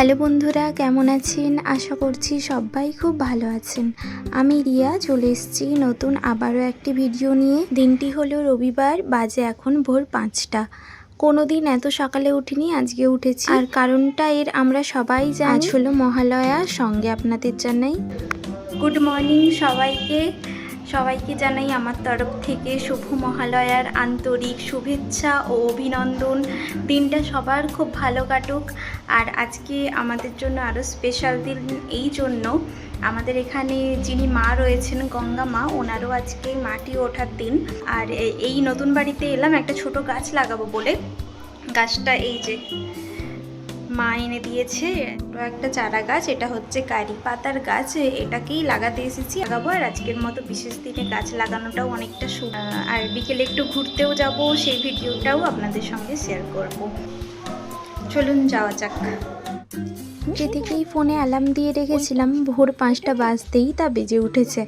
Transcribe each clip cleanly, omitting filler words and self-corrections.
Hello বন্ধুরা, কেমন আছেন? আশা করছি সবাই খুব ভালো আছেন। আমি রিয়া চলে এসেছি নতুন আবারও একটি ভিডিও নিয়ে। দিনটি হলো রবিবার, বাজে এখন ভোর 5টা। কোনো দিন এত সকালে উঠিনি, আজকে উঠেছি। আর কারণটা এর আমরা সবাই জানি। আজ হলো মহালয়া, সঙ্গে আপনাদের জানাই গুড মর্নিং সবাইকে জানাই আমার তরফ থেকে শুভ মহালয়ার আন্তরিক শুভেচ্ছা ও অভিনন্দন। দিনটা সবার খুব ভালো কাটুক। আর আজকে আমাদের জন্য আরও স্পেশাল দিন, এই জন্য আমাদের এখানে যিনি মা রয়েছেন, গঙ্গা মা, ওনারও আজকে মাটি ওঠার দিন। আর এই নতুন বাড়িতে এলাম একটা ছোট গাছ লাগাবো বলে। গাছটা এই যে মা এনে দিয়েছে, একটা চারা গাছ। এটা হচ্ছে কারি পাতার গাছ, এটাকেই লাগাতে এসেছি, লাগাবো। আর আজকের মতো বিশেষ দিনে গাছ লাগানোটাও অনেকটা আর বিকেলে একটু ঘুরতেও যাব, সেই ভিডিওটাও আপনাদের সঙ্গে শেয়ার করব। চলুন যাওয়া যাক। যে থেকেই ফোনে অ্যালার্ম দিয়ে রেখেছিলাম, ভোর 5টা বাজতেই তা বেজে উঠেছে।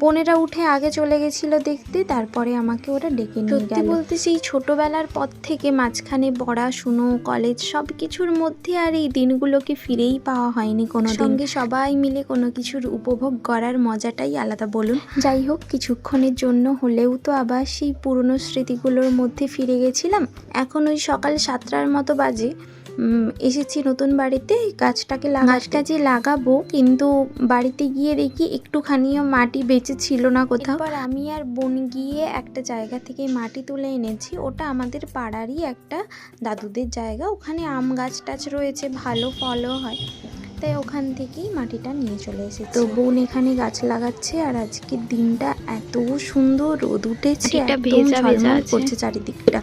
বোনেরা উঠে আগে চলে গেছিলো দেখতে, তারপরে আমাকে ওরা ডেকে নিয়ে গেল। বলতে সেই ছোটোবেলার পর থেকে মাঝখানে পড়াশুনো, কলেজ, সব কিছুর মধ্যে আর এই দিনগুলোকে ফিরেই পাওয়া হয়নি কোনো। সঙ্গে সবাই মিলে কোনো কিছুর উপভোগ করার মজাটাই আলাদা বলুন। যাই হোক, কিছুক্ষণের জন্য হলেও তো আবার সেই পুরনো স্মৃতিগুলোর মধ্যে ফিরে গেছিলাম। এখন ওই সকাল 7টার মতো বাজে, এসেছি নতুন বাড়িতে। গাছটা যে লাগাবো, কিন্তু বাড়িতে গিয়ে দেখি একটুখানিও মাটি বেঁচে ছিল না কোথাও। এবার আমি আর বোন গিয়ে একটা জায়গা থেকে মাটি তুলে এনেছি। ওটা আমাদের পাড়ারই একটা দাদুদের জায়গা, ওখানে আম গাছ টাছ রয়েছে, ভালো ফলও হয়, তাই ওখান থেকেই মাটিটা নিয়ে চলে এসেছি। তো বোন এখানে গাছ লাগাচ্ছে। আর আজকের দিনটা এত সুন্দর, রোদ উঠেছে, একদম ঝলমল করছে চারিদিকটা।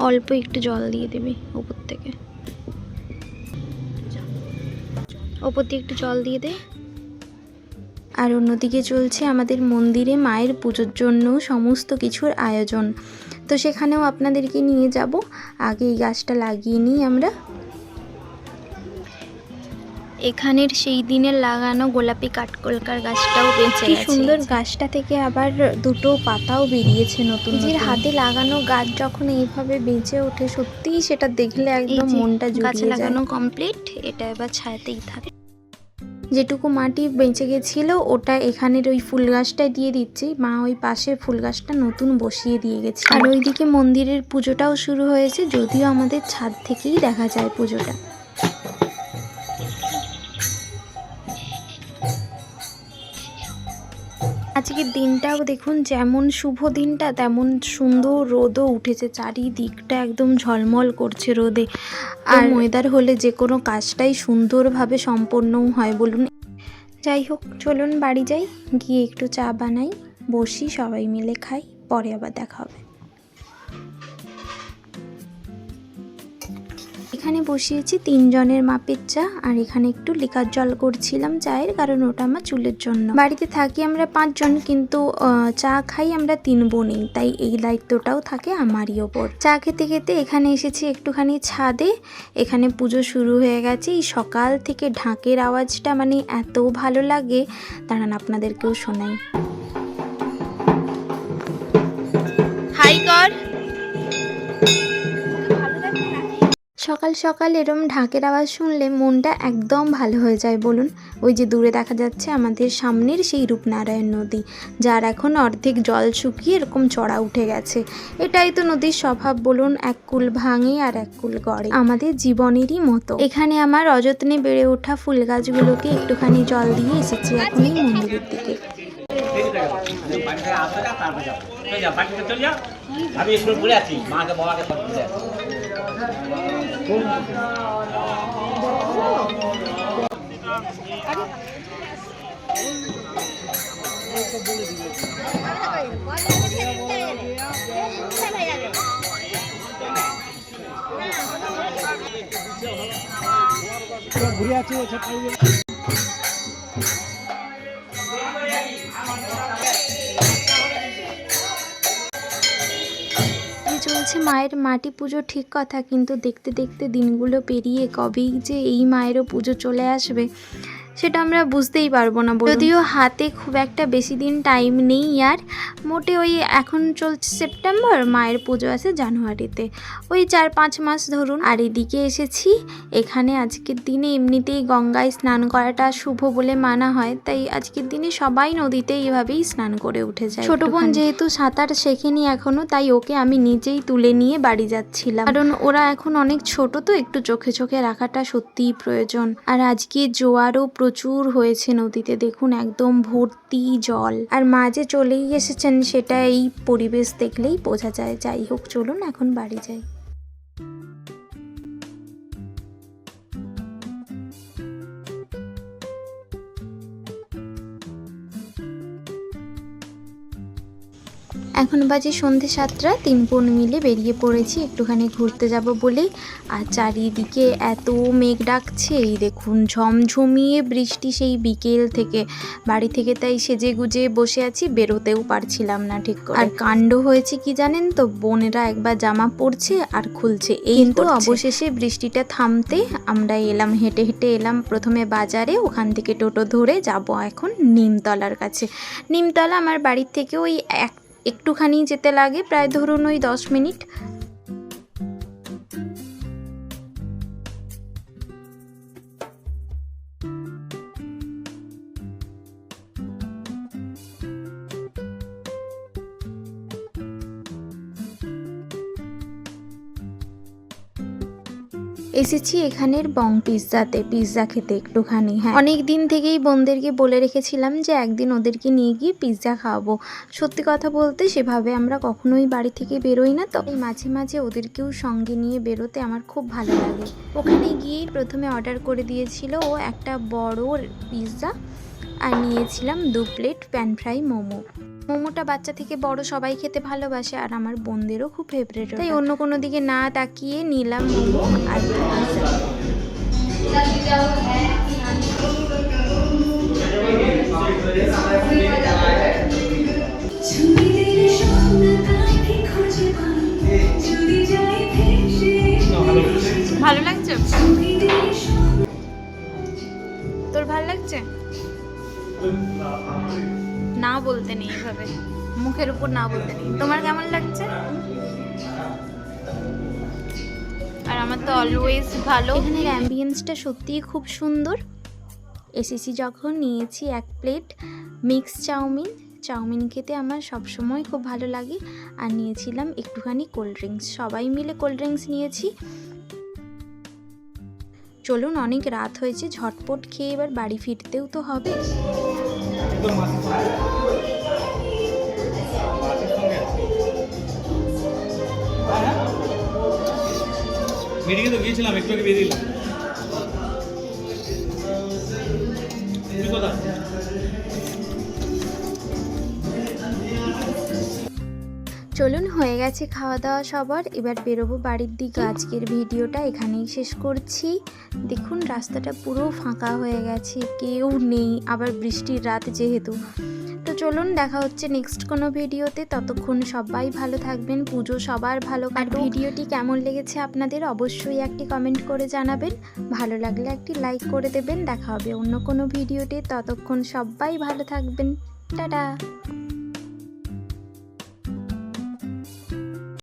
অল্প একটু জল দিয়ে দেবে ওপর থেকে, ওপর দিয়ে একটু জল দিয়ে দে। আর অন্যদিকে চলছে আমাদের মন্দিরে মায়ের পুজোর জন্য সমস্ত কিছুর আয়োজন। তো সেখানেও আপনাদেরকে নিয়ে যাব। আগে এই গাছটা লাগিয়ে নিই আমরা। এখানের সেই দিনের লাগানো গোলাপি কাঠকলকার গাছটাও বেঁচে গেছে। সুন্দর, গাছটা থেকে আবার দুটো পাতাও বেরিয়েছে নতুন। নিজের হাতে লাগানো গাছ যখন এইভাবে বেঁচে ওঠে, সত্যিই সেটা দেখলে একদম মনটা জুড়িয়ে যায়। গাছ লাগানো কমপ্লিট, এটা এবার ছায়াতেই থাকে। যেটুকু মাটি বেঁচে গেছিলো ওটা এখানের ওই ফুল গাছটায় দিয়ে দিচ্ছি। মা ওই পাশে ফুল গাছটা নতুন বসিয়ে দিয়ে গেছে। আর ওইদিকে মন্দিরের পুজোটাও শুরু হয়েছে, যদিও আমাদের ছাদ থেকেই দেখা যায় পুজোটা। আজকের দিনটাও দেখুন, যেমন শুভ দিনটা তেমন সুন্দর রোদও উঠেছে, চারিদিকটা একদম ঝলমল করছে রোদে। আর ওয়েদার হলে যে কোনো কাজটাই সুন্দরভাবে সম্পন্নও হয় বলুন। যাই হোক, চলুন বাড়ি যাই, গিয়ে একটু চা বানাই, বসি, সবাই মিলে খাই, পরে আবার দেখা হবে। এখানে বসিয়েছি 3 জনের মাপের চা, আর এখানে একটু লিকার জল করছিলাম চায়ের, কারণ ওটা আমার চুলের জন্য। বাড়িতে থাকি আমরা 5 জন, কিন্তু চা খাই আমরা 3 বোনই, তাই এই দায়িত্বটাও থাকে আমারই ওপর। চা খেতে খেতে এখানে এসেছি একটুখানি ছাদে। এখানে পুজো শুরু হয়ে গেছে। এই সকাল থেকে ঢাকের আওয়াজটা মানে এত ভালো লাগে, দাঁড়ান আপনাদেরকেও শোনাই। হাই কর। সকাল সকাল এরম ঢাকের আওয়াজ শুনলে মনটা একদম ভালো হয়ে যায় বলুন। ওই যে দূরে দেখা যাচ্ছে আমাদের সামনের সেই রূপনারায়ণ নদী, যার এখন অর্ধেক জল শুকিয়ে এরকম চড়া উঠে গেছে। এটাই তো নদীর স্বভাব বলুন, এক কুল ভাঙে আর এক কুল গড়ে, আমাদের জীবনেরই মতো। এখানে আমার অযত্নে বেড়ে ওঠা ফুল গাছগুলোকে একটুখানি জল দিয়ে এসেছি এখন এই মন্দিরের দিকে। আমি স্কুল পড়ে আছি, মাকে বাবাকে সব বুঝে আছি। ঘুরে আছে চলছে মায়ের মাটি পুজো, ঠিক কথা, কিন্তু দেখতে দেখতে দিনগুলো পেরিয়ে কবেই যে এই মায়েরও পুজো চলে আসবে সেটা আমরা বুঝতেই পারবো না। যদিও হাতে খুব একটা বেশি দিন টাইম নেই, আর মোটে ওই এখন চলছে সেপ্টেম্বর, মায়ের পুজো আছে জানুয়ারিতে, ওই 4-5 মাস ধরুন। আর এদিকে এসেছি, এখানে আজকের দিনে এমনিতেই গঙ্গায় স্নান করাটা শুভ বলে মানা হয়, তাই আজকের দিনে সবাই নদীতে এইভাবেই স্নান করে উঠে যায়। ছোট বোন যেহেতু সাঁতার শেখেনি এখনো, তাই ওকে আমি নিজেই তুলে নিয়ে বাড়ি যাচ্ছিলাম, কারণ ওরা এখন অনেক ছোট, তো একটু চোখে চোখে রাখাটা সত্যিই প্রয়োজন। আর আজকে জোয়ারও প্রচুর হয়েছে নদীতে, দেখুন একদম ভর্তি জল। আর মা যে চলেই এসেছেন সেটা এই পরিবেশ দেখলেই বোঝা যায়। যাই হোক, চলুন এখন বাড়ি যাই। এখন বাজে সন্ধে 7টা, 3 বোন মিলে বেরিয়ে পড়েছি একটুখানি ঘুরতে যাব বলে। আর চারিদিকে এত মেঘ ডাকছে, এই দেখুন ঝমঝমিয়ে বৃষ্টি সেই বিকেল থেকে। বাড়ি থেকে তাই সেজে গুজে বসে আছি, বেরোতেও পারছিলাম না ঠিক করে। আর কাণ্ড হয়েছে কি জানেন তো, বোনেরা একবার জামা পরছে আর খুলছে, এই তো। অবশেষে বৃষ্টিটা থামতে আমরা এলাম, হেঁটে হেঁটে এলাম প্রথমে বাজারে, ওখান থেকে টোটো ধরে যাব এখন নিমতলার কাছে। নিমতলা আমার বাড়ির থেকে ওই একটুখানি যেতে লাগে, প্রায় ধরুন ওই 10 মিনিট। এসেছি এখানের বং পিৎজাতে, পিৎজা খেতে একটুখানি। হ্যাঁ, অনেক দিন থেকেই বোনদেরকে বলে রেখেছিলাম যে একদিন ওদেরকে নিয়ে গিয়ে পিৎজা খাওয়াবো। সত্যি কথা বলতে সেভাবে আমরা কখনোই বাড়ি থেকে বেরোই না, তো মাঝে মাঝে ওদেরকেও সঙ্গে নিয়ে বেরোতে আমার খুব ভালো লাগে। ওখানে গিয়েই প্রথমে অর্ডার করে দিয়েছিল ও একটা বড় পিৎজা, আর নিয়েছিলাম 2 প্লেট প্যান ফ্রাই মোমো। মোমোটা বাচ্চা থেকে বড় সবাই খেতে ভালোবাসে, আর আমার বোনদেরও খুব ফেভারিট, তাই অন্য কোনো দিকে না তাকিয়ে নিলাম মোমো আর ভালো লাগছে। তোর ভালো লাগছে? না বলতে নেই, এভাবে মুখের উপর না বলতে নেই। তোমার কেমন লাগছে? আর আমার তো অলওয়েজ ভালো। এখানের অ্যাম্বিয়েন্সটা সত্যিই খুব সুন্দর। এসেছি যখন, নিয়েছি 1 প্লেট মিক্স চাউমিন খেতে আমার সবসময় খুব ভালো লাগে, আর নিয়েছিলাম একটুখানি কোল্ড ড্রিঙ্কস। সবাই মিলে কোল্ড ড্রিঙ্কস নিয়েছি। চলুন, অনেক রাত হয়েছে, ঝটপট খেয়ে এবার বাড়ি ফিরতেও তো হবে। মিটিংয়ে তো গিয়েছিলাম, একটু আগে বেরিয়ে দিলাম। চলুন, হয়ে গেছে খাওয়া দাওয়া সবার, এবার বেরোবো বাড়ির দিকে। আজকের ভিডিওটা এখানেই শেষ করছি। দেখুন রাস্তাটা পুরো ফাঁকা হয়ে গেছে, কেউ নেই, আবার বৃষ্টির রাত যেহেতু। তো চলুন, দেখা হচ্ছে নেক্সট কোনো ভিডিওতে। ততক্ষণ সবাই ভালো থাকবেন, পুজো সবার ভালো কাটুক। ভিডিওটি কেমন লেগেছে আপনাদের অবশ্যই একটি কমেন্ট করে জানাবেন, ভালো লাগলে একটি লাইক করে দেবেন। দেখা হবে অন্য কোনো ভিডিওতে, ততক্ষণ সবাই ভালো থাকবেন, টাটা।